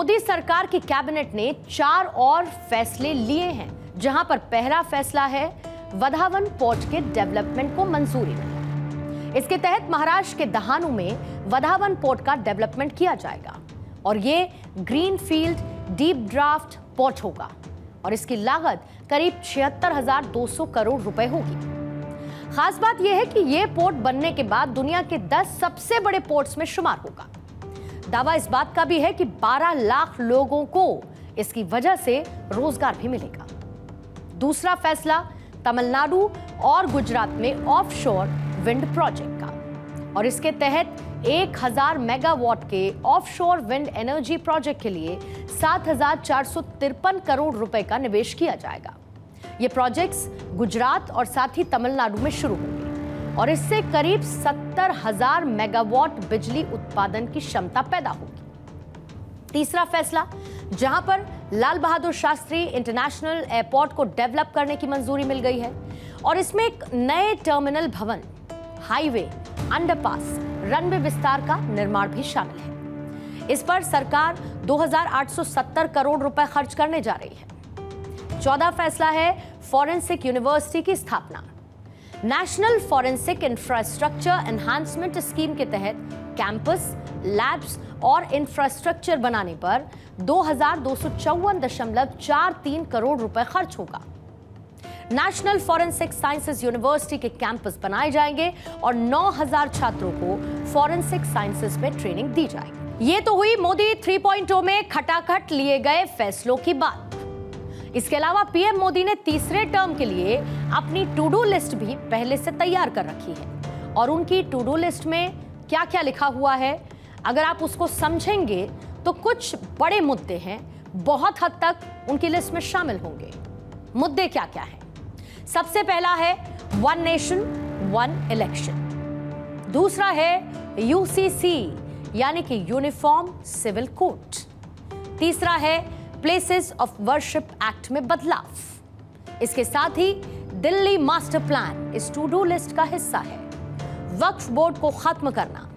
मोदी सरकार की कैबिनेट ने 4 और फैसले लिए हैं, जहां पर पहला फैसला है वधावन पोर्ट के डेवलपमेंट को मंजूरी मिली। इसके तहत महाराष्ट्र के दहानू में वधावन पोर्ट का डेवलपमेंट किया जाएगा और ये ग्रीनफील्ड डीप ड्राफ्ट पोर्ट होगा और इसकी लागत करीब 76,200 करोड़ रुपए होगी। खास बात यह है कि यह पोर्ट बनने के बाद दुनिया के 10 सबसे बड़े पोर्ट्स में शुमार होगा। दावा इस बात का भी है कि 12 लाख लोगों को इसकी वजह से रोजगार भी मिलेगा। दूसरा फैसला तमिलनाडु और गुजरात में ऑफशोर विंड प्रोजेक्ट का और इसके तहत 1000 मेगावाट के ऑफशोर विंड एनर्जी प्रोजेक्ट के लिए 7,453 करोड़ रुपए का निवेश किया जाएगा। ये प्रोजेक्ट्स गुजरात और साथ ही तमिलनाडु में शुरू होंगे और इससे करीब 70,000 मेगावाट बिजली उत्पादन की क्षमता पैदा होगी। तीसरा फैसला, जहां पर लाल बहादुर शास्त्री इंटरनेशनल एयरपोर्ट को डेवलप करने की मंजूरी मिल गई है और इसमें एक नए टर्मिनल भवन, हाईवे, अंडरपास, रनवे विस्तार का निर्माण भी शामिल है। इस पर सरकार 2,870 करोड़ रुपए खर्च करने जा रही है। चौथा फैसला है फॉरेंसिक यूनिवर्सिटी की स्थापना। National forensic infrastructure enhancement scheme के तहत कैंपस, लैब्स और इंफ्रास्ट्रक्चर बनाने पर 2,254.43 करोड़ रुपए खर्च होगा। नेशनल फॉरेंसिक साइंसेज यूनिवर्सिटी के कैंपस बनाए जाएंगे और 9,000 छात्रों को फॉरेंसिक साइंसेज में ट्रेनिंग दी जाएगी। ये तो हुई मोदी 3.0 में खटाखट लिए गए फैसलों की बात। इसके अलावा पीएम मोदी ने तीसरे टर्म के लिए अपनी टू डू लिस्ट भी पहले से तैयार कर रखी है और उनकी टू डू लिस्ट में क्या क्या लिखा हुआ है, अगर आप उसको समझेंगे तो कुछ बड़े मुद्दे हैं, बहुत हद तक उनकी लिस्ट में शामिल होंगे। मुद्दे क्या क्या हैं? सबसे पहला है वन नेशन वन इलेक्शन। दूसरा है यूसीसी यानी कि यूनिफॉर्म सिविल कोड। तीसरा है प्लेसेस ऑफ वर्शिप एक्ट में बदलाव। इसके साथ ही दिल्ली मास्टर प्लान इस टू डू लिस्ट का हिस्सा है। वक्फ बोर्ड को खत्म करना,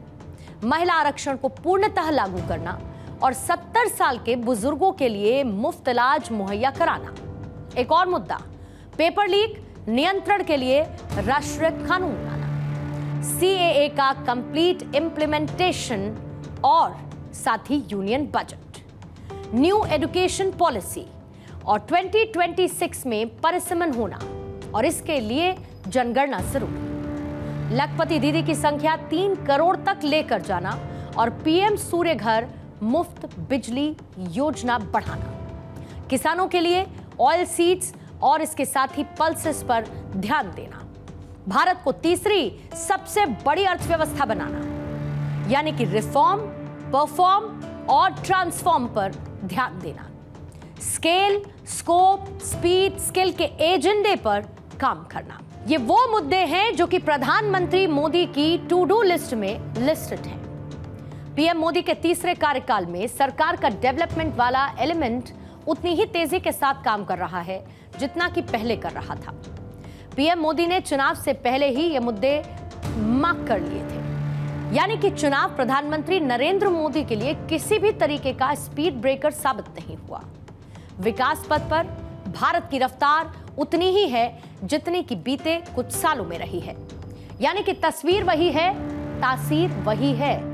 महिला आरक्षण को पूर्णतः लागू करना और 70 साल के बुजुर्गों के लिए मुफ्त इलाज मुहैया कराना। एक और मुद्दा, पेपर लीक नियंत्रण के लिए राष्ट्रीय कानून लाना, सीएए का कंप्लीट इंप्लीमेंटेशन और साथ ही union budget, new education policy और 2026 में परिसमन होना और इसके लिए जनगणना जरूरी। लखपति दीदी की संख्या 3 करोड़ तक लेकर जाना और पीएम सूर्य घर मुफ्त बिजली योजना बढ़ाना। किसानों के लिए ऑयल सीड्स और इसके साथ ही पल्सेस पर ध्यान देना। भारत को तीसरी सबसे बड़ी अर्थव्यवस्था बनाना, यानी कि रिफॉर्म, परफॉर्म और ट्रांसफॉर्म पर ध्यान देना। स्केल, स्कोप, स्पीड, स्किल के एजेंडे पर काम करना। ये वो मुद्दे हैं जो कि प्रधानमंत्री मोदी की टू डू लिस्ट में लिस्टेड हैं। पीएम मोदी के तीसरे कार्यकाल में सरकार का डेवलपमेंट वाला एलिमेंट उतनी ही तेजी के साथ काम कर रहा है जितना कि पहले कर रहा था। पीएम मोदी ने चुनाव से पहले ही ये मुद्दे मार्क कर लिए थे, यानी कि चुनाव प्रधानमंत्री नरेंद्र मोदी के लिए किसी भी तरीके का स्पीड ब्रेकर साबित नहीं हुआ। विकास पथ पर भारत की रफ्तार उतनी ही है जितनी कि बीते कुछ सालों में रही है, यानी कि तस्वीर वही है, तासीर वही है।